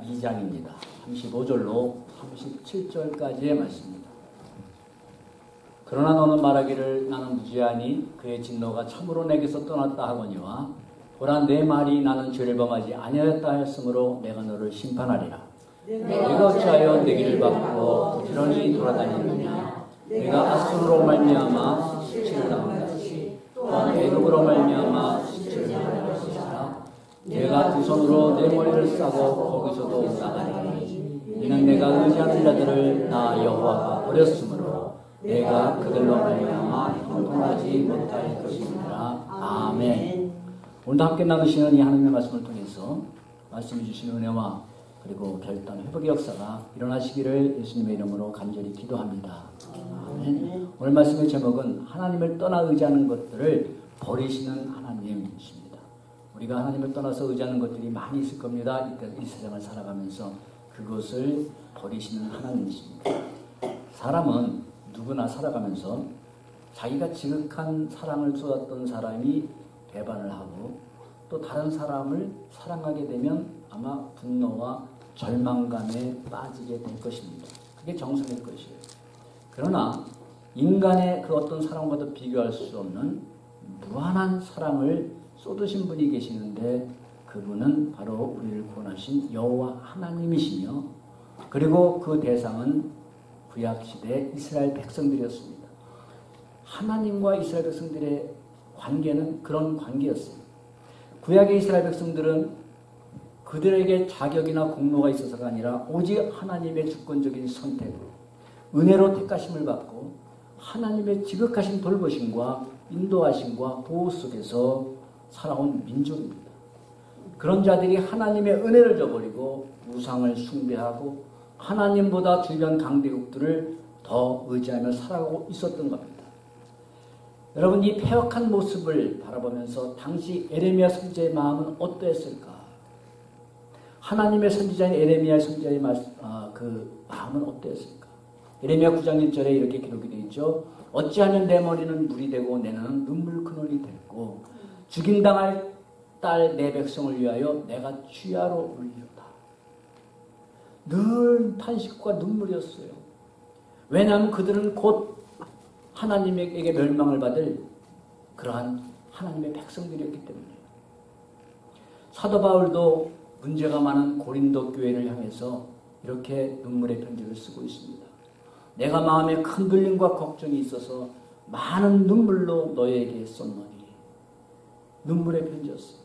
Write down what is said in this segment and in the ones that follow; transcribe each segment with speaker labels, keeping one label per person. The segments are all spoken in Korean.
Speaker 1: 2장입니다. 35절로 37절까지의 말씀입니다. 그러나 너는 말하기를 나는 무죄하니 그의 진노가 참으로 내게서 떠났다 하거니와 보라 내 말이 나는 죄를 범하지 아니하였다 하였으므로 내가 너를 심판하리라. 내가 어찌하여 내 길을 바꾸어 부지런히 돌아다니느냐. 내가 아순으로 말미암아 수치를 당한 것이 또한 애굽으로 말미암아 수치를 당할 것이라. 내가 두 손으로 내 머리를 싸고 거기서도 나가리니 이는 내가 의지하는 자들을 나 여호와가 버렸으므로 내가 그들로 말미암아 형통하지 못할 것이니라. 아멘. 오늘도 함께 나누시는 이 하나님의 말씀을 통해서 말씀해 주신 은혜와 그리고 결단 회복의 역사가 일어나시기를 예수님의 이름으로 간절히 기도합니다. 아멘. 오늘 말씀의 제목은 하나님을 떠나 의지하는 것들을 버리시는 하나님이십니다. 우리가 하나님을 떠나서 의지하는 것들이 많이 있을 겁니다. 이 세상을 살아가면서 그것을 버리시는 하나님이십니다. 사람은 누구나 살아가면서 자기가 지극한 사랑을 쏟았던 사람이 배반을 하고 또 다른 사람을 사랑하게 되면 아마 분노와 절망감에 빠지게 될 것입니다. 그게 정상일 것이에요. 그러나 인간의 그 어떤 사랑과도 비교할 수 없는 무한한 사랑을 쏟으신 분이 계시는데 그분은 바로 우리를 구원하신 여호와 하나님이시며 그리고 그 대상은 구약시대 이스라엘 백성들이었습니다. 하나님과 이스라엘 백성들의 관계는 그런 관계였어요. 구약의 이스라엘 백성들은 그들에게 자격이나 공로가 있어서가 아니라 오직 하나님의 주권적인 선택으로 은혜로 택하심을 받고 하나님의 지극하신 돌보심과 인도하심과 보호 속에서 살아온 민족입니다. 그런 자들이 하나님의 은혜를 저버리고 우상을 숭배하고 하나님보다 주변 강대국들을 더 의지하며 살아가고 있었던 겁니다. 여러분, 이 패역한 모습을 바라보면서 당시 에레미야 선지자의 마음은 어떠했을까? 하나님의 선지자인 에레미야 선지자의 그 마음은 어떠했을까? 에레미야 9장 1절에 이렇게 기록이 되어 있죠. 어찌하면 내 머리는 물이 되고 내 눈은 눈물 근원이 됐고 죽임당할 딸 내 백성을 위하여 내가 취하로 울리로다. 늘 탄식과 눈물이었어요. 왜냐하면 그들은 곧 하나님에게 멸망을 받을 그러한 하나님의 백성들이었기 때문이에요. 사도 바울도 문제가 많은 고린도 교회를 향해서 이렇게 눈물의 편지를 쓰고 있습니다. 내가 마음에 큰 눌림과 걱정이 있어서 많은 눈물로 너에게 썼노니. 눈물의 편지였어요.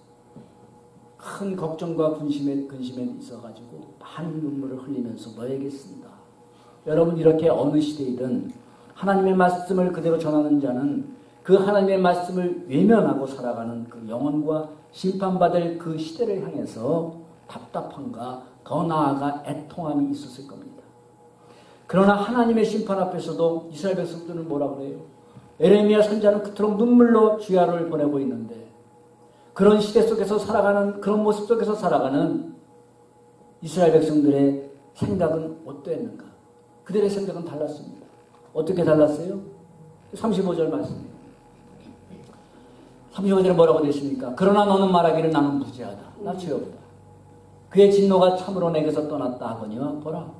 Speaker 1: 큰 걱정과 근심에 있어가지고 많은 눈물을 흘리면서 너에게 쓴다. 여러분, 이렇게 어느 시대이든 하나님의 말씀을 그대로 전하는 자는 그 하나님의 말씀을 외면하고 살아가는 그 영혼과 심판받을 그 시대를 향해서 답답함과 더 나아가 애통함이 있었을 겁니다. 그러나 하나님의 심판 앞에서도 이스라엘 백성들은 뭐라고 그래요? 에레미야 선지자는 그토록 눈물로 주야를 보내고 있는데 그런 시대 속에서 살아가는, 그런 모습 속에서 살아가는 이스라엘 백성들의 생각은 어떠했는가? 그들의 생각은 달랐습니다. 어떻게 달랐어요? 35절 말씀이에요. 35절에 뭐라고 되어 있습니까? 그러나 너는 말하기를 나는 무죄하다. 나 죄 없다. 그의 진노가 참으로 내게서 떠났다 하거니와 보라.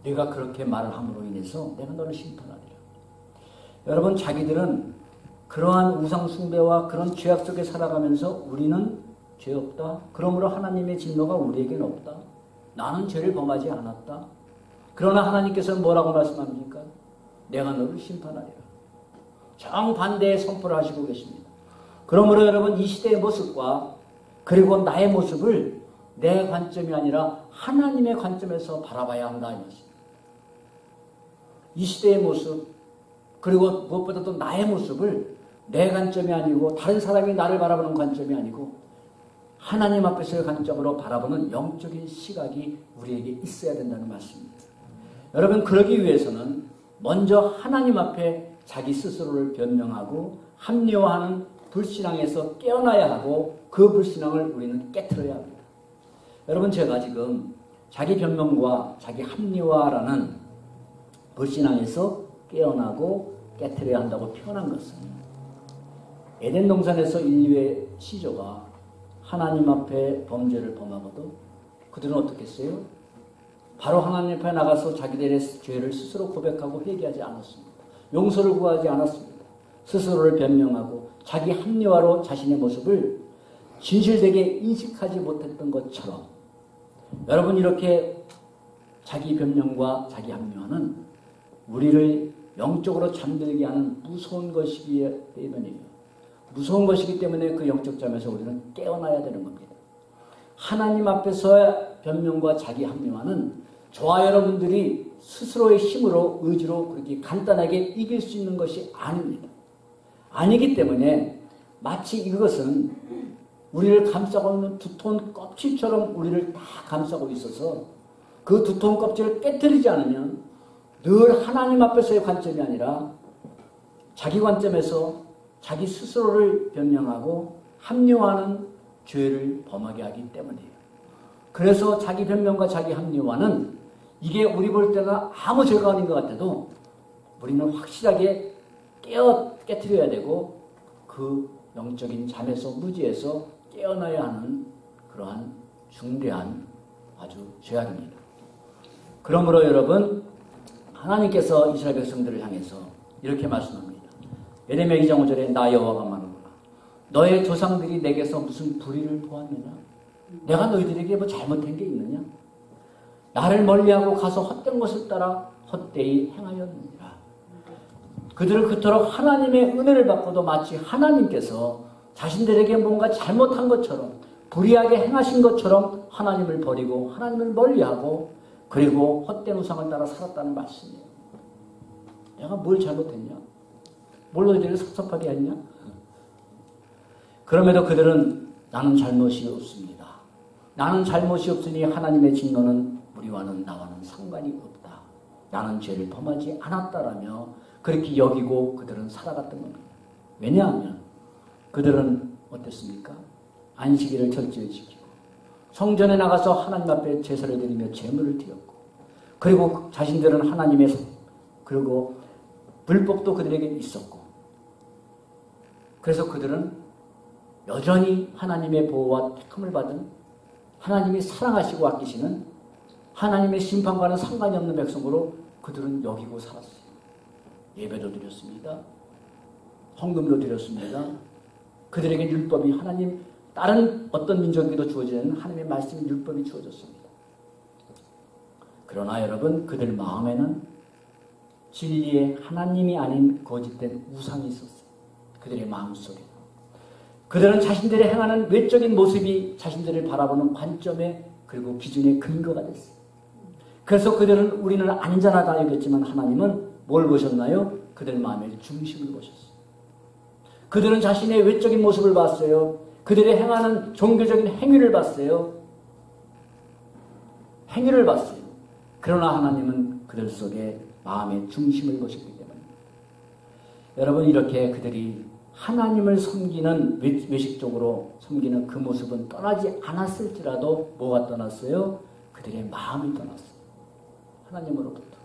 Speaker 1: 네가 그렇게 말을 함으로 인해서 내가 너를 심판하리라. 여러분, 자기들은 그러한 우상 숭배와 그런 죄악 속에 살아가면서 우리는 죄 없다. 그러므로 하나님의 진노가 우리에게는 없다. 나는 죄를 범하지 않았다. 그러나 하나님께서는 뭐라고 말씀합니까? 내가 너를 심판하리라. 정반대의 선포를 하시고 계십니다. 그러므로 여러분, 이 시대의 모습과 그리고 나의 모습을 내 관점이 아니라 하나님의 관점에서 바라봐야 한다. 이 말씀. 이 시대의 모습 그리고 무엇보다도 나의 모습을 내 관점이 아니고 다른 사람이 나를 바라보는 관점이 아니고 하나님 앞에서의 관점으로 바라보는 영적인 시각이 우리에게 있어야 된다는 말씀입니다. 여러분, 그러기 위해서는 먼저 하나님 앞에 자기 스스로를 변명하고 합리화하는 불신앙에서 깨어나야 하고 그 불신앙을 우리는 깨트려야 합니다. 여러분, 제가 지금 자기 변명과 자기 합리화라는 불신앙에서 깨어나고 깨트려야 한다고 표현한 것은 에덴 동산에서 인류의 시조가 하나님 앞에 범죄를 범하고도 그들은 어떻게 했어요? 바로 하나님 앞에 나가서 자기들의 죄를 스스로 고백하고 회개하지 않았습니다. 용서를 구하지 않았습니다. 스스로를 변명하고 자기 합리화로 자신의 모습을 진실되게 인식하지 못했던 것처럼, 여러분, 이렇게 자기 변명과 자기 합리화는 우리를 영적으로 잠들게 하는 무서운 것이기 때문이에요. 무서운 것이기 때문에 그 영적 잠에서 우리는 깨어나야 되는 겁니다. 하나님 앞에서의 변명과 자기 합리화는 저와 여러분들이 스스로의 힘으로, 의지로 그렇게 간단하게 이길 수 있는 것이 아닙니다. 아니기 때문에 마치 이것은 우리를 감싸고 있는 두터운 껍질처럼 우리를 다 감싸고 있어서 그 두터운 껍질을 깨뜨리지 않으면 늘 하나님 앞에서의 관점이 아니라 자기 관점에서 자기 스스로를 변명하고 합리화하는 죄를 범하게 하기 때문이에요. 그래서 자기 변명과 자기 합리화는 이게 우리 볼 때는 아무 죄가 아닌 것 같아도 우리는 확실하게 깨뜨려야 되고 그 영적인 잠에서, 무지에서 깨어나야 하는 그러한 중대한 아주 죄악입니다. 그러므로 여러분, 하나님께서 이스라엘 백성들을 향해서 이렇게 말씀합니다. 예레미야 2장 5절에 나 여호와가 말하노라. 너의 조상들이 내게서 무슨 불의를 보았느냐? 내가 너희들에게 뭐 잘못한 게 있느냐? 나를 멀리하고 가서 헛된 것을 따라 헛되이 행하였느니라. 그들을 그토록 하나님의 은혜를 받고도 마치 하나님께서 자신들에게 뭔가 잘못한 것처럼, 불의하게 행하신 것처럼 하나님을 버리고 하나님을 멀리하고 그리고 헛된 우상을 따라 살았다는 말씀이에요. 내가 뭘 잘못했냐? 뭘 너희들을 섭섭하게 했냐? 그럼에도 그들은 나는 잘못이 없습니다. 나는 잘못이 없으니 하나님의 진노는 우리와는 나와는 상관이 없다. 나는 죄를 범하지 않았다라며 그렇게 여기고 그들은 살아갔던 겁니다. 왜냐하면 그들은 어땠습니까? 안식일을 철저히 지키고 성전에 나가서 하나님 앞에 제사를 드리며 제물을 드렸고, 그리고 자신들은 하나님의, 그리고 불법도 그들에게 있었고, 그래서 그들은 여전히 하나님의 보호와 택함을 받은, 하나님이 사랑하시고 아끼시는 하나님의 심판과는 상관이 없는 백성으로 그들은 여기고 살았어요. 예배도 드렸습니다. 헌금도 드렸습니다. 그들에게 율법이, 하나님, 다른 어떤 민족에게도 주어지는 하나님의 말씀인 율법이 주어졌습니다. 그러나 여러분, 그들 마음에는 진리의 하나님이 아닌 거짓된 우상이 있었어요. 그들의 마음속에. 그들은 자신들이 행하는 외적인 모습이 자신들을 바라보는 관점에, 그리고 기준의 근거가 됐어요. 그래서 그들은 우리는 안전하다 여겼지만 하나님은 뭘 보셨나요? 그들 마음의 중심을 보셨어요. 그들은 자신의 외적인 모습을 봤어요. 그들이 행하는 종교적인 행위를 봤어요. 행위를 봤어요. 그러나 하나님은 그들 속에 마음의 중심을 보셨기 때문입니다. 여러분, 이렇게 그들이 하나님을 섬기는, 외식적으로 섬기는 그 모습은 떠나지 않았을지라도 뭐가 떠났어요? 그들의 마음이 떠났어요. 하나님으로부터.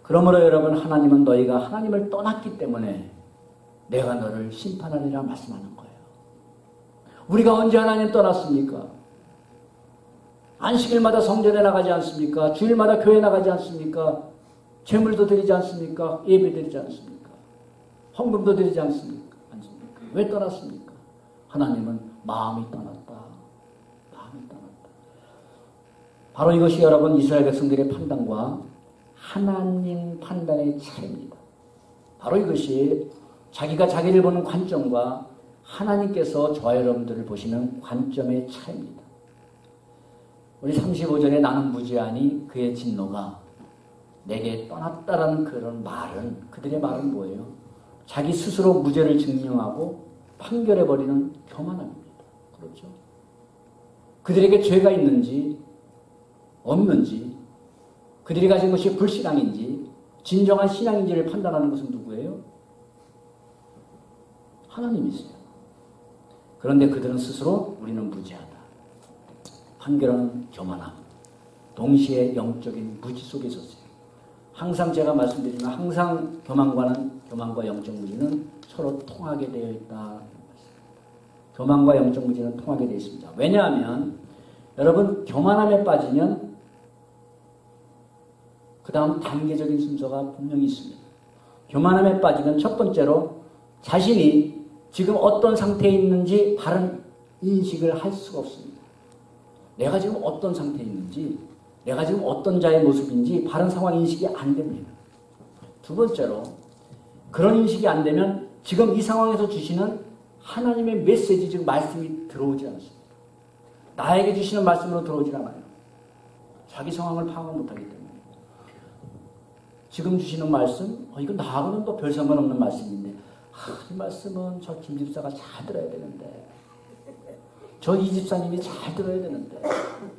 Speaker 1: 그러므로 여러분, 하나님은 너희가 하나님을 떠났기 때문에 내가 너를 심판하리라 말씀하는 거예요. 우리가 언제 하나님 떠났습니까? 안식일마다 성전에 나가지 않습니까? 주일마다 교회 나가지 않습니까? 제물도 드리지 않습니까? 예배 드리지 않습니까? 헌금도 드리지 않습니까? 왜 떠났습니까? 하나님은 마음이 떠났다. 마음이 떠났다. 바로 이것이 여러분, 이스라엘 백성들의 판단과 하나님 판단의 차이입니다. 바로 이것이 자기가 자기를 보는 관점과 하나님께서 저와 여러분들을 보시는 관점의 차이입니다. 우리 35절에 나는 무지하니 그의 진노가 내게 떠났다라는 그런 말은, 그들의 말은 뭐예요? 자기 스스로 무죄를 증명하고 판결해버리는 교만함입니다. 그렇죠? 그들에게 죄가 있는지 없는지, 그들이 가진 것이 불신앙인지 진정한 신앙인지를 판단하는 것은 누구예요? 하나님이세요. 그런데 그들은 스스로 우리는 무지하다. 판결하는 교만함. 동시에 영적인 무지 속에 있었어요. 항상 제가 말씀드리지만 항상 교만과 영적 무지는 서로 통하게 되어 있다. 교만과 영적 무지는 통하게 되어 있습니다. 왜냐하면 여러분 교만함에 빠지면 그 다음 단계적인 순서가 분명히 있습니다. 교만함에 빠지면 첫 번째로 자신이 지금 어떤 상태에 있는지 바른 인식을 할 수가 없습니다. 내가 지금 어떤 상태에 있는지, 내가 지금 어떤 자의 모습인지 바른 상황 인식이 안 됩니다. 두 번째로 그런 인식이 안 되면 지금 이 상황에서 주시는 하나님의 메시지, 즉 말씀이 들어오지 않습니다. 나에게 주시는 말씀으로 들어오지 않아요. 자기 상황을 파악을 못하기 때문에. 지금 주시는 말씀, 이거 나하고는 또 별 상관없는 말씀인데, 이 말씀은 저 김 집사가 잘 들어야 되는데, 저 이 집사님이 잘 들어야 되는데,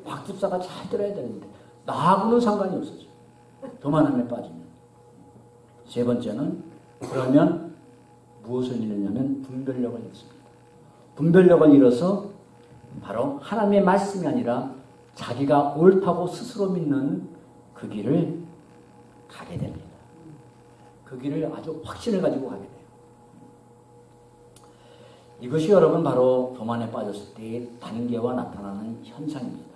Speaker 1: 박 집사가 잘 들어야 되는데, 나하고는 상관이 없어져. 교만함에 빠지면. 세 번째는, 그러면 무엇을 잃느냐면 분별력을 잃습니다. 분별력을 잃어서 바로 하나님의 말씀이 아니라 자기가 옳다고 스스로 믿는 그 길을 가게 됩니다. 그 길을 아주 확신을 가지고 가게 돼요. 이것이 여러분 바로 교만에 빠졌을 때의 단계와 나타나는 현상입니다.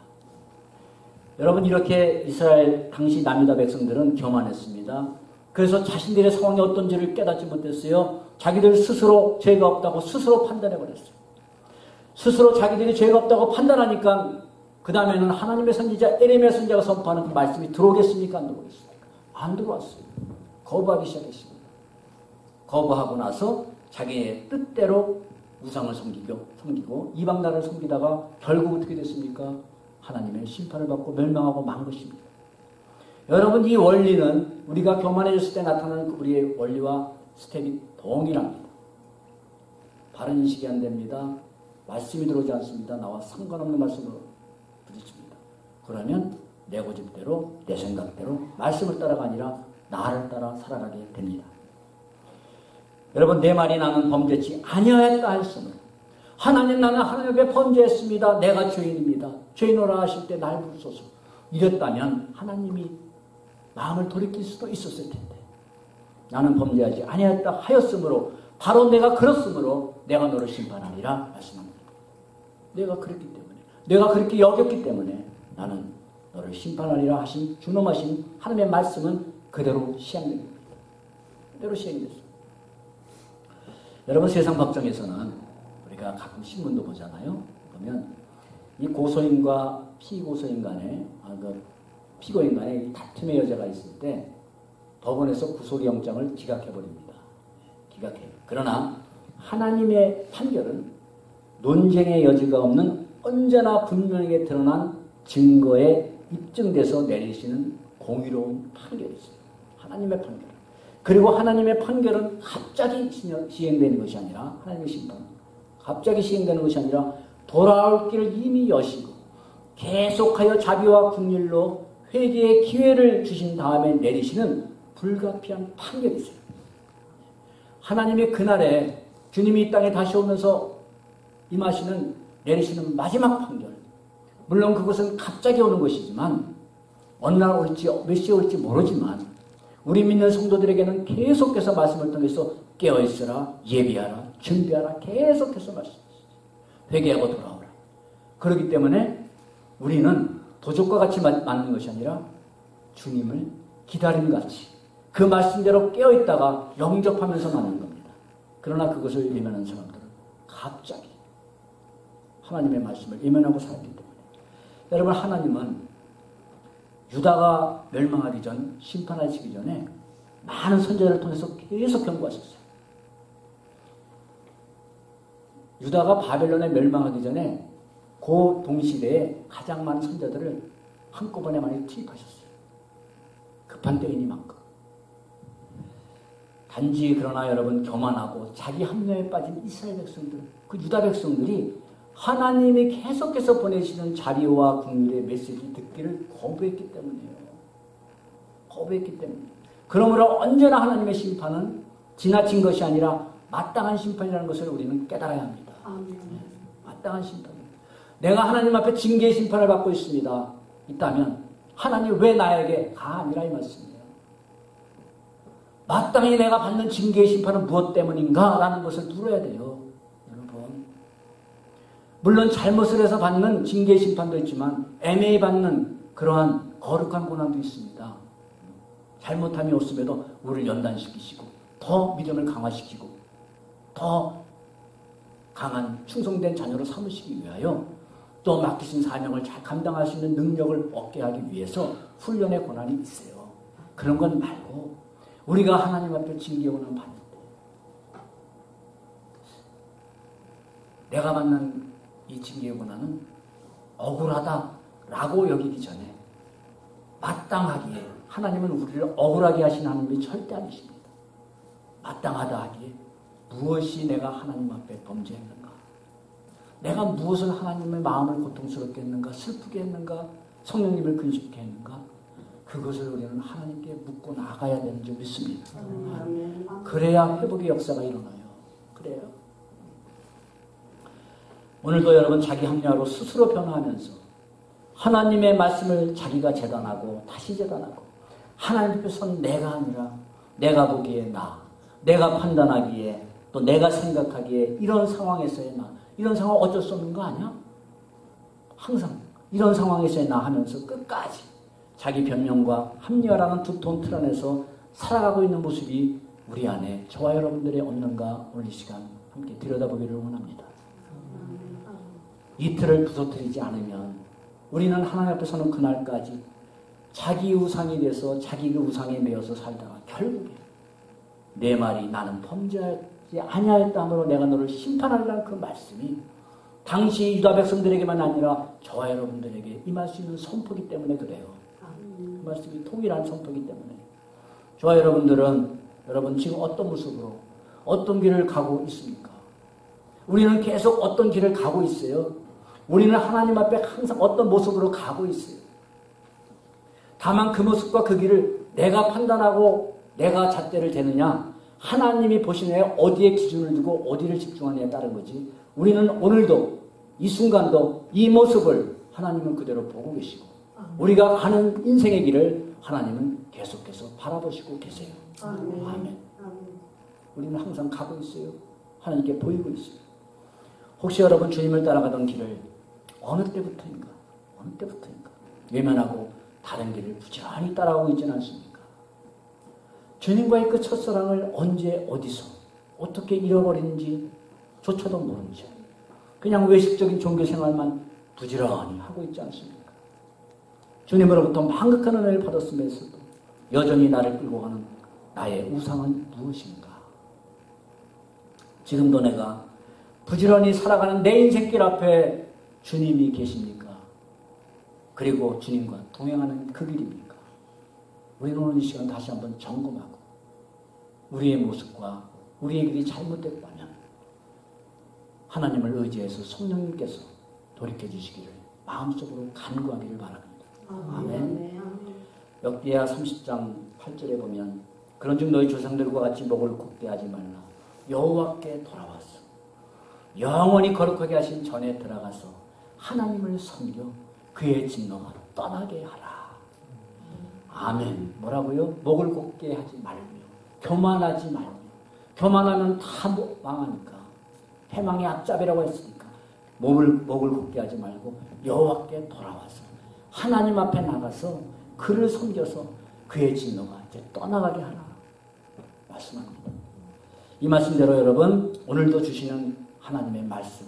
Speaker 1: 여러분 이렇게 이스라엘 당시 남유다 백성들은 교만했습니다. 그래서 자신들의 상황이 어떤지를 깨닫지 못했어요. 자기들 스스로 죄가 없다고 스스로 판단해버렸어요. 스스로 자기들이 죄가 없다고 판단하니까 그 다음에는 하나님의 선지자 에레미야 선지자가 선포하는 그 말씀이 들어오겠습니까? 안 들어오겠습니까? 안 들어왔어요. 거부하기 시작했습니다. 거부하고 나서 자기의 뜻대로 우상을 섬기고 이방 나라를 섬기다가 결국 어떻게 됐습니까? 하나님의 심판을 받고 멸망하고 만 것입니다. 여러분 이 원리는 우리가 교만해졌을 때 나타나는 우리의 원리와 스텝이 동일합니다. 바른 인식이 안 됩니다. 말씀이 들어오지 않습니다. 나와 상관없는 말씀으로 부딪힙니다. 그러면 내 고집대로 내 생각대로 말씀을 따라가 아니라 나를 따라 살아가게 됩니다. 여러분 내 말이 나는 범죄치 아니하였다 했으므로 하나님 나는 하나님 앞에 범죄했습니다. 내가 죄인입니다. 죄인으로 하실 때 날 부르소서. 이랬다면 하나님이 마음을 돌이킬 수도 있었을 텐데 나는 범죄하지 아니하였다 하였으므로 바로 내가 그렇으므로 내가 너를 심판하리라 말씀합니다. 내가 그랬기 때문에 내가 그렇게 여겼기 때문에 나는 너를 심판하리라 하신 준엄하신 하나님의 말씀은 그대로 시행됩니다. 그대로 시행됐습니다. 여러분 세상 법정에서는 우리가 가끔 신문도 보잖아요. 보면 이 고소인과 피고소인 간에 피고인 간에 다툼의 여자가 있을 때 법원에서 구속영장을 기각해버립니다. 기각해요. 그러나 하나님의 판결은 논쟁의 여지가 없는 언제나 분명하게 드러난 증거에 입증돼서 내리시는 공의로운 판결이 있어요. 하나님의 판결. 그리고 하나님의 판결은 갑자기 시행되는 것이 아니라 하나님의 심판은 갑자기 시행되는 것이 아니라 돌아올 길을 이미 여시고 계속하여 자비와 긍휼로 회개의 기회를 주신 다음에 내리시는 불가피한 판결이 있어요. 하나님의 그날에 주님이 이 땅에 다시 오면서 내리시는 마지막 판결. 물론 그것은 갑자기 오는 것이지만 어느 날 올지 몇 시에 올지 모르지만 우리 믿는 성도들에게는 계속해서 말씀을 통해서 깨어있으라, 예비하라, 준비하라 계속해서 말씀하시죠. 회개하고 돌아오라. 그렇기 때문에 우리는 도적과 같이 맞는 것이 아니라 주님을 기다리는 같이 그 말씀대로 깨어있다가 영접하면서 맞는 겁니다. 그러나 그것을 외면하는 사람들은 갑자기 하나님의 말씀을 외면하고 살기 때문에 여러분 하나님은 유다가 멸망하기 전 심판하시기 전에 많은 선지자를 통해서 계속 경고하셨어요. 유다가 바벨론에 멸망하기 전에 그 동시대에 가장 많은 선지자들을 한꺼번에 많이 투입하셨어요. 급한 때이니만큼. 단지 그러나 여러분 교만하고 자기 합리화에 빠진 이스라엘 백성들, 그 유다 백성들이 하나님이 계속해서 보내시는 자비와 긍휼의 메시지 듣기를 거부했기 때문이에요. 거부했기 때문에. 그러므로 언제나 하나님의 심판은 지나친 것이 아니라 마땅한 심판이라는 것을 우리는 깨달아야 합니다. 마땅한 심판입니다. 내가 하나님 앞에 징계의 심판을 받고 있다면 하나님 왜 나에게 아니라 이 말씀이에요. 마땅히 내가 받는 징계의 심판은 무엇 때문인가 라는 것을 물어야 돼요. 여러분 물론 잘못을 해서 받는 징계 심판도 있지만 애매히 받는 그러한 거룩한 고난도 있습니다. 잘못함이 없음에도 우리를 연단시키시고 더 믿음을 강화시키고 더 강한 충성된 자녀로 삼으시기 위하여 또 맡기신 사명을 잘 감당할 수 있는 능력을 얻게 하기 위해서 훈련의 고난이 있어요. 그런 건 말고 우리가 하나님 앞에 징계 고난 받을 때 내가 받는 이 징계 고난은 억울하다라고 여기기 전에 마땅하기에, 하나님은 우리를 억울하게 하신 하나님이 절대 아니십니다. 마땅하다 하기에 무엇이 내가 하나님 앞에 범죄했는가, 내가 무엇을 하나님의 마음을 고통스럽게 했는가, 슬프게 했는가, 성령님을 근심케 했는가, 그것을 우리는 하나님께 묻고 나가야 되는 줄 믿습니다. 그래야 회복의 역사가 일어나요. 그래요. 오늘도 여러분 자기 합리화로 스스로 변화하면서 하나님의 말씀을 자기가 재단하고 다시 재단하고 하나님 앞에서는 내가 아니라 내가 보기에 나, 내가 판단하기에 또 내가 생각하기에 이런 상황에서의 나, 이런 상황 어쩔 수 없는 거 아니야? 항상 이런 상황에서의 나 하면서 끝까지 자기 변명과 합리화라는 두터운 틀 안에서 살아가고 있는 모습이 우리 안에 저와 여러분들의 없는가 오늘 이 시간 함께 들여다보기를 원합니다. 이 틀을 부서뜨리지 않으면 우리는 하나님 앞에 서는 그날까지 자기 우상이 돼서 자기 그 우상에 매여서 살다가 결국에 내 말이 나는 범죄하지 아니하였다므로 내가 너를 심판하리라는 그 말씀이 당시 유다 백성들에게만 아니라 저와 여러분들에게 임할 수 있는 선포기 때문에 그래요. 그 말씀이 통일한 선포기 때문에 저와 여러분들은 여러분 지금 어떤 모습으로 어떤 길을 가고 있습니까? 우리는 계속 어떤 길을 가고 있어요. 우리는 하나님 앞에 항상 어떤 모습으로 가고 있어요. 다만 그 모습과 그 길을 내가 판단하고 내가 잣대를 대느냐, 하나님이 보시는 어디에 기준을 두고 어디를 집중하느냐에 따른 거지. 우리는 오늘도 이 순간도 이 모습을 하나님은 그대로 보고 계시고 우리가 가는 인생의 길을 하나님은 계속해서 바라보시고 계세요. 아멘. 우리는 항상 가고 있어요. 하나님께 보이고 있어요. 혹시 여러분 주님을 따라가던 길을 어느 때부터인가 외면하고 다른 길을 부지런히 따라오고 있지는 않습니까? 주님과의 그 첫사랑을 언제 어디서 어떻게 잃어버리는지 조차도 모른 채 그냥 외식적인 종교생활만 부지런히 하고 있지 않습니까? 주님으로부터 망극한 은혜를 받았으면서도 여전히 나를 끌고 가는 나의 우상은 무엇인가? 지금도 내가 부지런히 살아가는 내 인생길 앞에 주님이 계십니까? 그리고 주님과 동행하는 그 길입니까? 우리는 오늘 이 시간 다시 한번 점검하고 우리의 모습과 우리의 길이 잘못됐다면 하나님을 의지해서 성령님께서 돌이켜 주시기를 마음속으로 간구하기를 바랍니다. 아멘. 역대하 30장 8절에 보면 그런즉 너희 조상들과 같이 목을 굽게 하지 말라. 여호와께 돌아왔어. 영원히 거룩하게 하신 전에 들어가서 하나님을 섬겨 그의 진노가 떠나게 하라. 아멘. 뭐라고요? 목을 곱게 하지 말며 교만하지 말며, 교만하면 다 망하니까, 해망의 앞잡이라고 했으니까 목을 곱게 하지 말고 여호와께 돌아와서 하나님 앞에 나가서 그를 섬겨서 그의 진노가 이제 떠나가게 하라 말씀합니다. 이 말씀대로 여러분 오늘도 주시는 하나님의 말씀,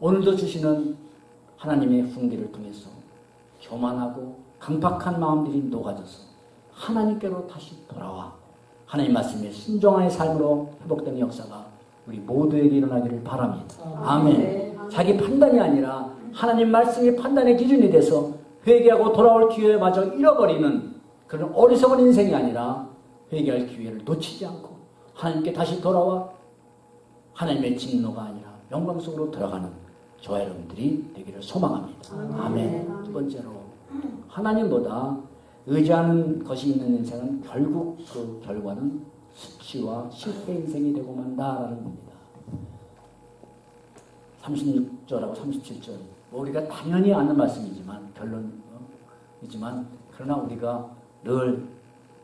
Speaker 1: 오늘도 주시는 하나님의 훈계를 통해서 교만하고 강박한 마음들이 녹아져서 하나님께로 다시 돌아와 하나님 말씀에 순종하는 삶으로 회복되는 역사가 우리 모두에게 일어나기를 바랍니다. 아멘. 자기 판단이 아니라 하나님 말씀이 판단의 기준이 돼서 회개하고 돌아올 기회마저 잃어버리는 그런 어리석은 인생이 아니라 회개할 기회를 놓치지 않고 하나님께 다시 돌아와 하나님의 진노가 아니라 영광 속으로 들어가는 저와 여러분들이 되기를 소망합니다. 아멘. 두 번째로 하나님보다 의지하는 것이 있는 인생은 결국 그 결과는 수치와 실패 인생이 되고 만다라는 겁니다. 36절하고 37절 우리가 당연히 아는 말씀이지만 결론이지만 그러나 우리가 늘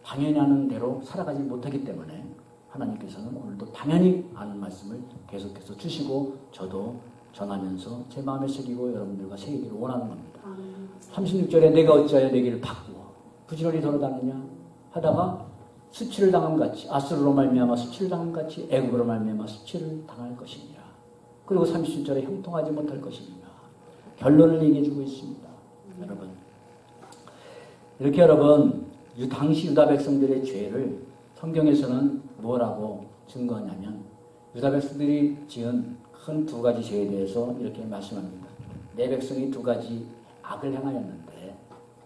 Speaker 1: 당연히 아는 대로 살아가지 못하기 때문에 하나님께서는 오늘도 당연히 아는 말씀을 계속해서 주시고 저도 전하면서 제 마음에 새기고 여러분들과 새기기를 원하는 겁니다. 36절에 내가 어찌하여 내게를 바꾸어 부지런히 돌아다니냐 하다가 수치를 당함같이 아수르로 말미암아 수치를 당함같이 애굽으로 말미암아 수치를 당할 것이니라. 그리고 37절에 형통하지 못할 것이니라. 결론을 얘기해 주고 있습니다. 여러분, 이렇게 여러분 당시 유다 백성들의 죄를 성경에서는 뭐라고 증거하냐면 유다 백성들이 지은 큰 두 가지 죄에 대해서 이렇게 말씀합니다. 내 백성이 두 가지 악을 행하였는데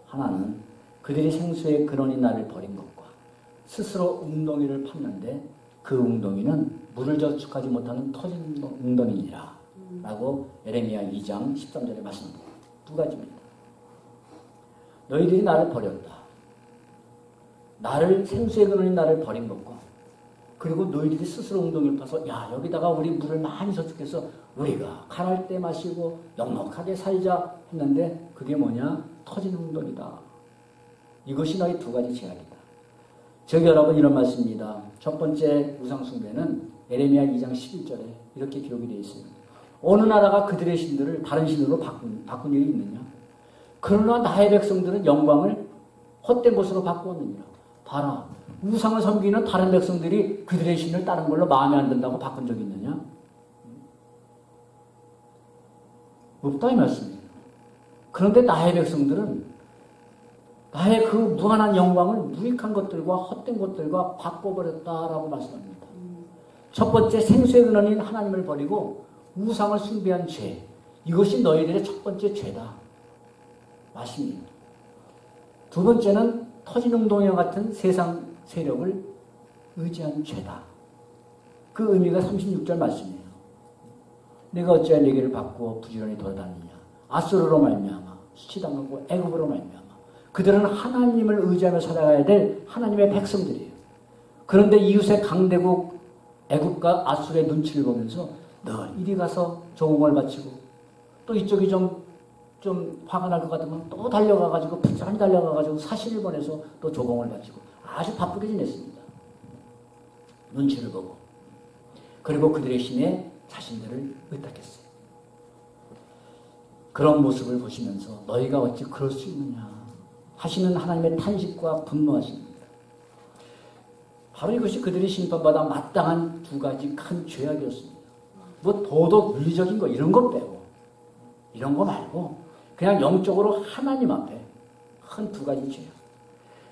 Speaker 1: 하나는 그들이 생수의 근원인 나를 버린 것과 스스로 웅덩이를 팠는데 그 웅덩이는 물을 저축하지 못하는 터진 웅덩이니라 라고 에레미야 2장 13절에 말씀합니다. 두 가지입니다. 너희들이 나를 버렸다. 나를 생수의 근원인 나를 버린 것과 그리고 너희들이 스스로 웅덩이를 파서 야 여기다가 우리 물을 많이 저축해서 우리가 간할 때 마시고 넉넉하게 살자 했는데 그게 뭐냐? 터진 웅덩이다. 이것이 너희 두 가지 죄악이다. 저기 여러분 이런 말씀입니다. 첫 번째 우상숭배는 에레미야 2장 11절에 이렇게 기록이 되어 있습니다. 어느 나라가 그들의 신들을 다른 신으로 바꾼 일이 있느냐? 그러나 나의 백성들은 영광을 헛된 것으로 바꾸었느니라. 봐라. 우상을 섬기는 다른 백성들이 그들의 신을 다른 걸로 마음에 안 든다고 바꾼 적이 있느냐? 없다 이 말씀이에요. 그런데 나의 백성들은 나의 그 무한한 영광을 무익한 것들과 헛된 것들과 바꿔버렸다라고 말씀합니다. 첫 번째 생수의 근원인 하나님을 버리고 우상을 숭배한 죄. 이것이 너희들의 첫 번째 죄다. 말씀입니다. 두 번째는 터진 웅덩이와 같은 세상 세력을 의지한 죄다. 그 의미가 36절 말씀이에요. 내가 어찌하여 내게를 바꾸어 부지런히 돌아다니냐. 아수르로 말미암아 수치당하고 애굽으로 말미암아. 그들은 하나님을 의지하며 살아가야 될 하나님의 백성들이에요. 그런데 이웃의 강대국 애굽과 아수르의 눈치를 보면서 너 이리 가서 조공을 바치고 또 이쪽이 좀 화가 날 것 같으면 또 달려가가지고 부지런히 달려가가지고 사신을 보내서 또 조공을 바치고 아주 바쁘게 지냈습니다. 눈치를 보고 그리고 그들의 신에 자신들을 의탁했어요. 그런 모습을 보시면서 너희가 어찌 그럴 수 있느냐 하시는 하나님의 탄식과 분노하십니다. 바로 이것이 그들이 심판받아 마땅한 두 가지 큰 죄악이었습니다. 뭐 도덕 윤리적인 거 이런 거 빼고 이런 거 말고 그냥 영적으로 하나님 앞에 큰 두 가지 죄악.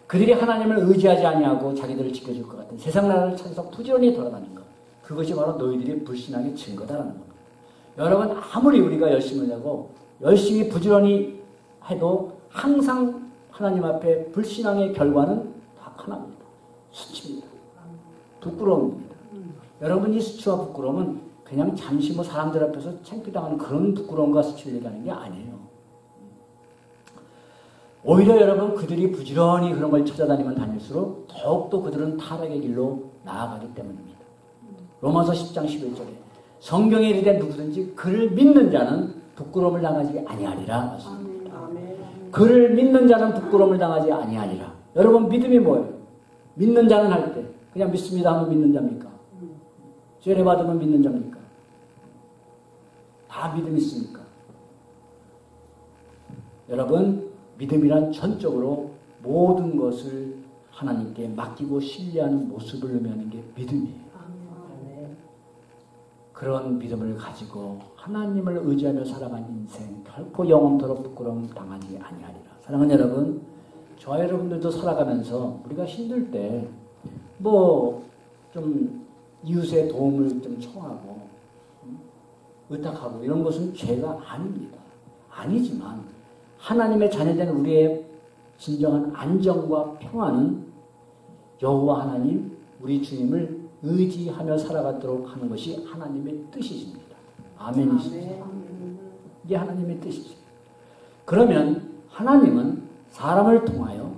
Speaker 1: 그들이 하나님을 의지하지 아니하고 자기들을 지켜줄 것 같은 세상 나라를 찾아서 부지런히 돌아다닌 것. 그것이 바로 너희들의 불신앙의 증거다라는 겁니다. 여러분 아무리 우리가 열심히 하고 열심히 부지런히 해도 항상 하나님 앞에 불신앙의 결과는 다 하나입니다. 수치입니다. 부끄러움입니다. 여러분 이 수치와 부끄러움은 그냥 잠시 뭐 사람들 앞에서 창피당하는 그런 부끄러움과 수치를 얘기하는 게 아니에요. 오히려 여러분 그들이 부지런히 그런 걸 찾아다니면 다닐수록 더욱더 그들은 타락의 길로 나아가기 때문입니다. 로마서 10장 11절에 성경에 이르되 누구든지 그를 믿는 자는 부끄러움을 당하지 아니하리라 말씀합니다. 그를 믿는 자는 부끄러움을 당하지 아니하리라. 여러분 믿음이 뭐예요? 믿는 자는 할 때 그냥 믿습니다 하면 믿는 자입니까? 죄를 받으면 믿는 자입니까? 다 믿음 있습니까? 여러분 믿음이란 전적으로 모든 것을 하나님께 맡기고 신뢰하는 모습을 의미하는 게 믿음이에요. 그런 믿음을 가지고 하나님을 의지하며 살아가는 인생 결코 영원토록 부끄러움 당하지 아니하리라. 사랑하는 여러분, 저와 여러분들도 살아가면서 우리가 힘들 때 뭐 좀 이웃의 도움을 좀 청하고 의탁하고 이런 것은 죄가 아닙니다. 아니지만 하나님의 자녀된 우리의 진정한 안정과 평안은 여호와 하나님, 우리 주님을 의지하며 살아가도록 하는 것이 하나님의 뜻이십니다. 아멘이십니다. 이게 하나님의 뜻이죠. 그러면 하나님은 사람을 통하여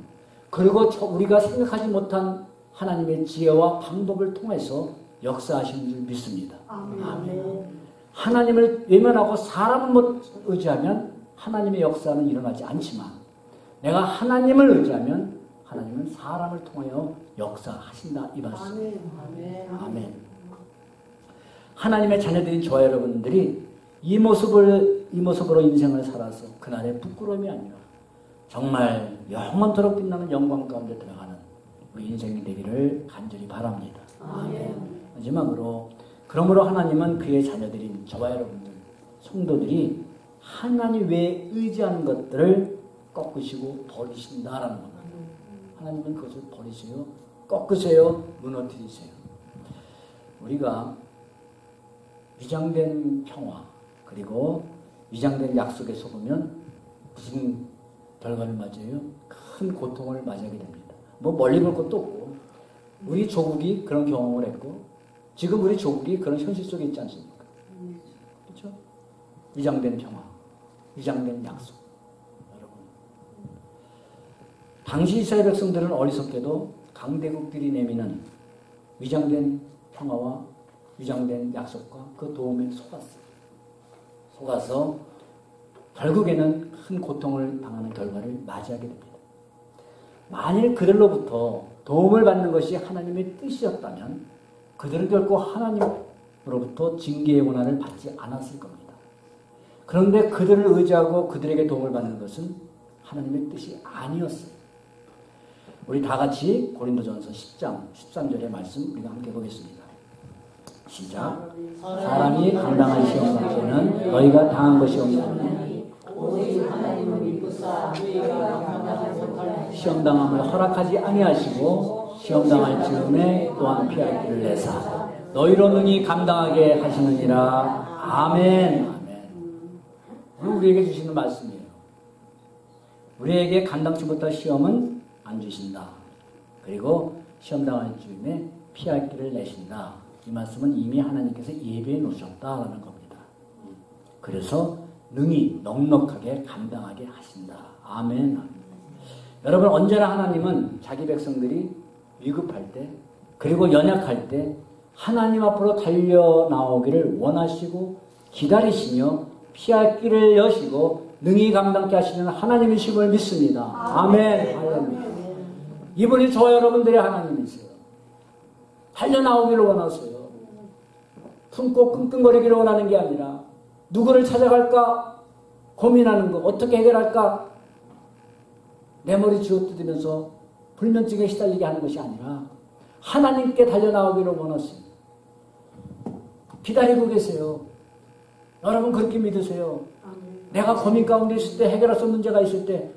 Speaker 1: 그리고 우리가 생각하지 못한 하나님의 지혜와 방법을 통해서 역사하시는 줄 믿습니다. 아멘. 하나님을 외면하고 사람을 못 의지하면 하나님의 역사는 일어나지 않지만 내가 하나님을 의지하면 하나님은 사람을 통하여 역사하신다 이 말씀. 아멘. 아멘. 하나님의 자녀들인 저와 여러분들이 이 모습으로 인생을 살아서 그날의 부끄러움이 아니라 정말 영원토록 빛나는 영광 가운데 들어가는 우리 인생이 되기를 간절히 바랍니다.
Speaker 2: 아멘.
Speaker 1: 마지막으로 그러므로 하나님은 그의 자녀들인 저와 여러분들 성도들이 하나님 외에 의지하는 것들을 꺾으시고 버리신다라는 겁니다. 하나님은 그것을 버리세요, 꺾으세요, 무너뜨리세요. 우리가 위장된 평화 그리고 위장된 약속에 속으면 무슨 결과를 맞아요? 큰 고통을 맞이하게 됩니다. 뭐 멀리 볼 것도 없고 우리 조국이 그런 경험을 했고 지금 우리 조국이 그런 현실 속에 있지 않습니까? 그렇죠? 위장된 평화, 위장된 약속. 여러분, 당시 이스라엘 백성들은 어리석게도 강대국들이 내미는 위장된 평화와 위장된 약속과 그 도움에 속아서 결국에는 큰 고통을 당하는 결과를 맞이하게 됩니다. 만일 그들로부터 도움을 받는 것이 하나님의 뜻이었다면 그들은 결코 하나님으로부터 징계의 고난을 받지 않았을 겁니다. 그런데 그들을 의지하고 그들에게 도움을 받는 것은 하나님의 뜻이 아니었어요. 우리 다 같이 고린도전서 10장 13절의 말씀 우리가 함께 보겠습니다. 시작. 사람이 감당한 시험 앞에는 너희가 당한 것이 없나니
Speaker 2: 오직 하나님은 믿으사 너희가 감당하지 못할
Speaker 1: 시험 당함을 허락하지 아니하시고 시험 당할 즈음에 또한 피할 길을 내사 너희로 능히 감당하게 하시느니라. 아멘. 아멘. 오늘 우리에게 주시는 말씀이에요. 우리에게 감당치 못할 시험은 안 주신다. 그리고 시험 당할 즈음에 피할 길을 내신다. 이 말씀은 이미 하나님께서 예비해 놓으셨다라는 겁니다. 그래서 능히 넉넉하게 감당하게 하신다. 아멘. 여러분, 언제나 하나님은 자기 백성들이 위급할 때 그리고 연약할 때 하나님 앞으로 달려나오기를 원하시고 기다리시며 피할 길을 여시고 능히 감당케 하시는 하나님이심을 믿습니다. 아멘. 할렐루야. 이분이 저와 여러분들의 하나님이세요. 달려나오기를 원하세요. 품고 끙끙거리기를 원하는 게 아니라 누구를 찾아갈까 고민하는 거, 어떻게 해결할까 내 머리 쥐어뜯으면서 불면증에 시달리게 하는 것이 아니라 하나님께 달려나오기를 원하세요. 기다리고 계세요. 여러분 그렇게 믿으세요. 내가 고민 가운데 있을 때, 해결할 수 없는 문제가 있을 때,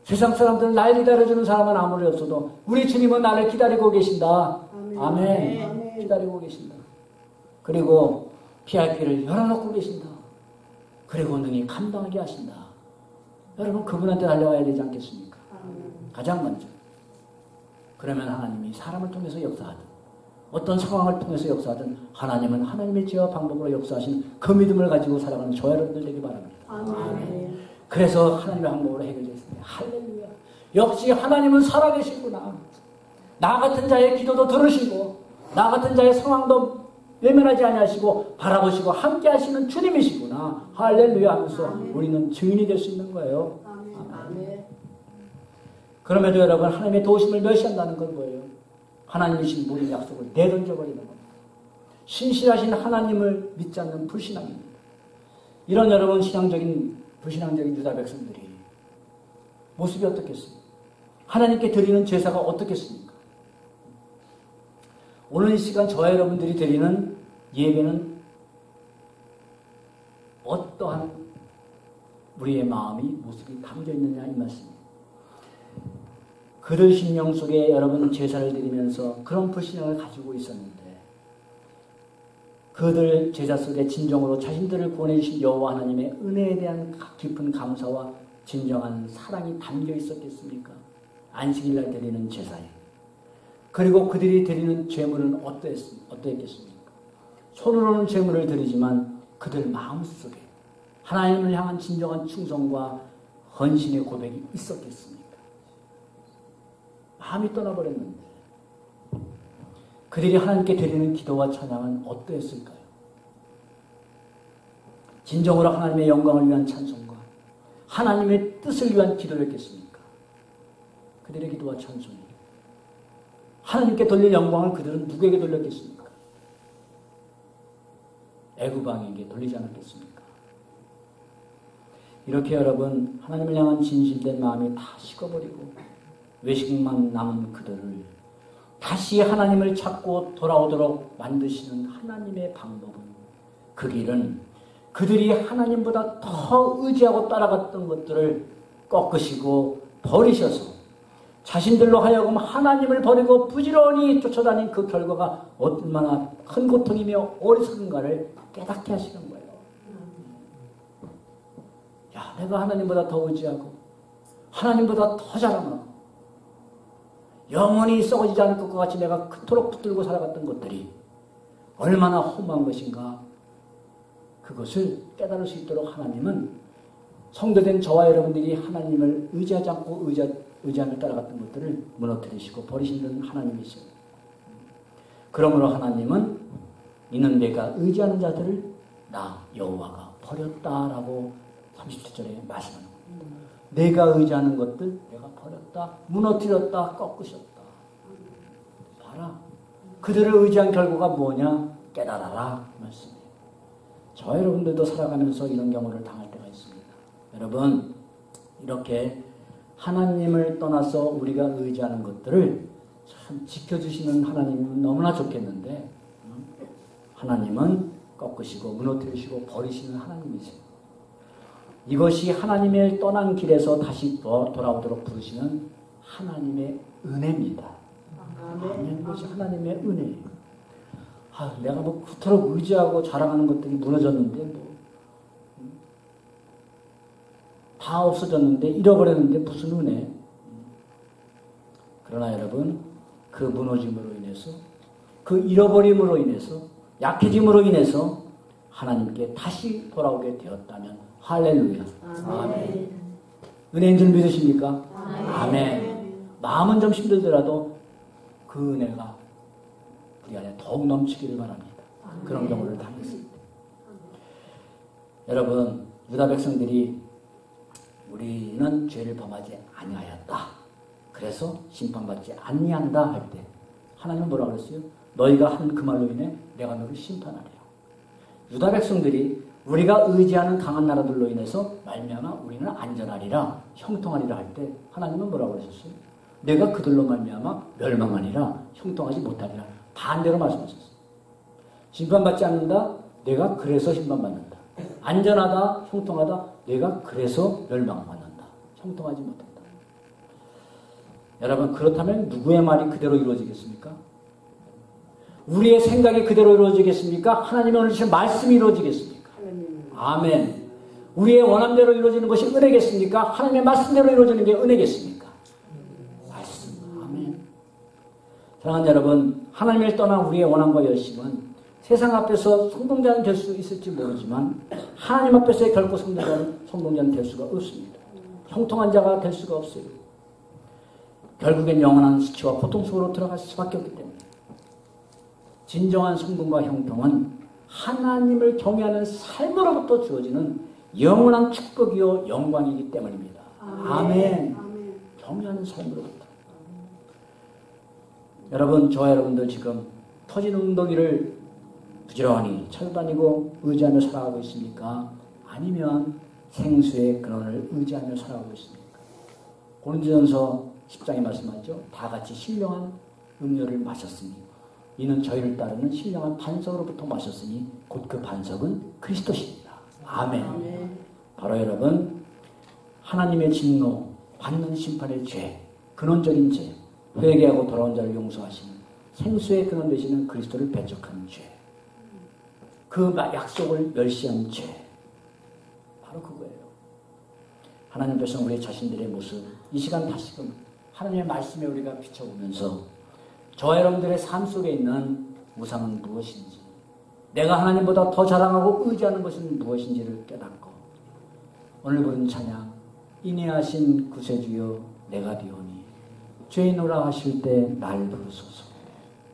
Speaker 1: 세상 사람들은 날 기다려주는 사람은 아무리 없어도 우리 주님은 나를 기다리고 계신다. 아멘. 기다리고 계신다. 그리고 피할 길을 열어놓고 계신다. 그리고 능히 감당하게 하신다. 여러분 그분한테 달려와야 되지 않겠습니까? 가장 먼저. 그러면 하나님이 사람을 통해서 역사하든 어떤 상황을 통해서 역사하든 하나님은 하나님의 지혜와 방법으로 역사하신 그 믿음을 가지고 살아가는 저 여러분들 되기 바랍니다. 아멘. 그래서 하나님의 방법으로 해결됐습니다. 할렐루야. 역시 하나님은 살아계시구나. 나 같은 자의 기도도 들으시고 나 같은 자의 상황도 외면하지 아니하시고 바라보시고 함께 하시는 주님이시구나. 할렐루야 하면서 우리는 증인이 될 수 있는 거예요. 아멘. 그럼에도 여러분 하나님의 도우심을 멸시한다는 건 뭐예요? 하나님이신 모든 약속을 내던져버리는 겁니다. 신실하신 하나님을 믿지 않는 불신앙입니다. 이런 여러분 불신앙적인 유다 백성들이 모습이 어떻겠습니까? 하나님께 드리는 제사가 어떻겠습니까? 오늘 이 시간 저와 여러분들이 드리는 예배는 어떠한 우리의 마음이 모습이 담겨 있느냐 이 말씀입니다. 그들 심령 속에 여러분 제사를 드리면서 그런 불신앙을 가지고 있었는데 그들 제사 속에 진정으로 자신들을 구원해 주신 여호와 하나님의 은혜에 대한 깊은 감사와 진정한 사랑이 담겨 있었겠습니까? 안식일날 드리는 제사에. 그리고 그들이 드리는 제물은 어떠했겠습니까? 손으로는 제물을 드리지만 그들 마음속에 하나님을 향한 진정한 충성과 헌신의 고백이 있었겠습니까? 마음이 떠나버렸는데 그들이 하나님께 드리는 기도와 찬양은 어떠했을까요? 진정으로 하나님의 영광을 위한 찬송과 하나님의 뜻을 위한 기도였겠습니까? 그들의 기도와 찬송이 하나님께 돌릴 영광을 그들은 누구에게 돌렸겠습니까? 애굽 왕에게 돌리지 않았겠습니까? 이렇게 여러분 하나님을 향한 진실된 마음이 다 식어버리고 외식만 남은 그들을 다시 하나님을 찾고 돌아오도록 만드시는 하나님의 방법은, 그 길은 그들이 하나님보다 더 의지하고 따라갔던 것들을 꺾으시고 버리셔서 자신들로 하여금 하나님을 버리고 부지런히 쫓아다닌 그 결과가 얼마나 큰 고통이며 어리석은가를 깨닫게 하시는 거예요. 야, 내가 하나님보다 더 의지하고 하나님보다 더 자랑하고 영원히 썩어지지 않을 것과 같이 내가 그토록 붙들고 살아갔던 것들이 얼마나 허무한 것인가, 그것을 깨달을 수 있도록 하나님은 성도된 저와 여러분들이 하나님을 의지하지 않고 의지하며 따라갔던 것들을 무너뜨리시고 버리시는 하나님이시오. 그러므로 하나님은 이는 내가 의지하는 자들을 나 여호와가 버렸다라고 37절에 말씀합니다. 내가 의지하는 것들 내가 버렸다, 무너뜨렸다, 꺾으셨다. 봐라, 그들을 의지한 결과가 뭐냐, 깨달아라 말씀이에요. 저 여러분들도 살아가면서 이런 경우를 당할 때가 있습니다. 여러분, 이렇게 하나님을 떠나서 우리가 의지하는 것들을 참 지켜주시는 하나님은 너무나 좋겠는데, 하나님은 꺾으시고 무너뜨리시고 버리시는 하나님이세요. 이것이 하나님을 떠난 길에서 다시 돌아오도록 부르시는 하나님의 은혜입니다. 아멘. 이것이 하나님의 은혜예요. 내가 뭐 그토록 의지하고 자랑하는 것들이 무너졌는데, 다 없어졌는데, 잃어버렸는데 무슨 은혜? 그러나 여러분, 그 무너짐으로 인해서, 그 잃어버림으로 인해서, 약해짐으로 인해서 하나님께 다시 돌아오게 되었다면 할렐루야. 아멘. 은혜인 줄 믿으십니까? 아멘. 마음은 좀 힘들더라도 그 은혜가 우리 안에 더욱 넘치기를 바랍니다. 그런 경우를 당했을 때. 여러분, 유다 백성들이 우리는 죄를 범하지 아니하였다, 그래서 심판받지 아니한다 할 때 하나님은 뭐라고 그랬어요? 너희가 한 그 말로 인해 내가 너를 심판하리라. 유다 백성들이 우리가 의지하는 강한 나라들로 인해서 말미암아 우리는 안전하리라, 형통하리라 할 때 하나님은 뭐라고 그러셨어요? 내가 그들로 말미암아 멸망하리라, 형통하지 못하리라. 반대로 말씀하셨어요. 심판받지 않는다, 내가 그래서 심판받는다. 안전하다, 형통하다, 내가 그래서 멸망받는다, 형통하지 못한다. 여러분, 그렇다면 누구의 말이 그대로 이루어지겠습니까? 우리의 생각이 그대로 이루어지겠습니까? 하나님의 오늘 주신 말씀이 이루어지겠습니까? 아멘. 우리의 원함대로 이루어지는 것이 은혜겠습니까? 하나님의 말씀대로 이루어지는 게 은혜겠습니까? 말씀. 아멘. 사랑하는 여러분, 하나님을 떠난 우리의 원함과 열심은 세상 앞에서 성공자는 될 수 있을지 모르지만 하나님 앞에서의 결코 성공자는 될 수가 없습니다. 형통한 자가 될 수가 없어요. 결국엔 영원한 수치와 고통 속으로 들어갈 수밖에 없기 때문에 진정한 성공과 형통은 하나님을 경외하는 삶으로부터 주어지는 영원한 축복이요 영광이기 때문입니다. 아멘. 경외하는 삶으로부터. 여러분, 저와 여러분들 지금 터진 웅덩이를 부지런히 찾아다니고 의지하며 살아가고 있습니까? 아니면 생수의 근원을 의지하며 살아가고 있습니까? 고린도전서 10장에 말씀하죠. 다 같이 신령한 음료를 마셨으니 이는 저희를 따르는 신령한 반석으로부터 마셨으니 곧 그 반석은 그리스도십니다. 아멘. 바로 여러분, 하나님의 진노, 받는 심판의 죄, 근원적인 죄, 회개하고 돌아온 자를 용서하시는 생수의 근원 되시는 그리스도를 배척하는 죄, 그 약속을 멸시한 죄, 바로 그거예요. 하나님 백성 우리 자신들의 모습, 이 시간 다시금 하나님의 말씀에 우리가 비춰보면서 저와 여러분들의 삶 속에 있는 우상은 무엇인지, 내가 하나님보다 더 자랑하고 의지하는 것은 무엇인지를 깨닫고 오늘 부른 찬양, 인내하신 구세주여 내가 비오니 죄인오라 하실 때 날 부르소서,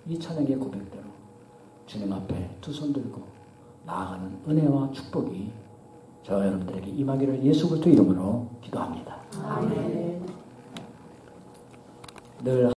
Speaker 1: 이 찬양의 고백대로 주님 앞에 두 손 들고 나아가는 은혜와 축복이 저와 여러분들에게 임하기를 예수 그리스도 이름으로 기도합니다. 아멘. 늘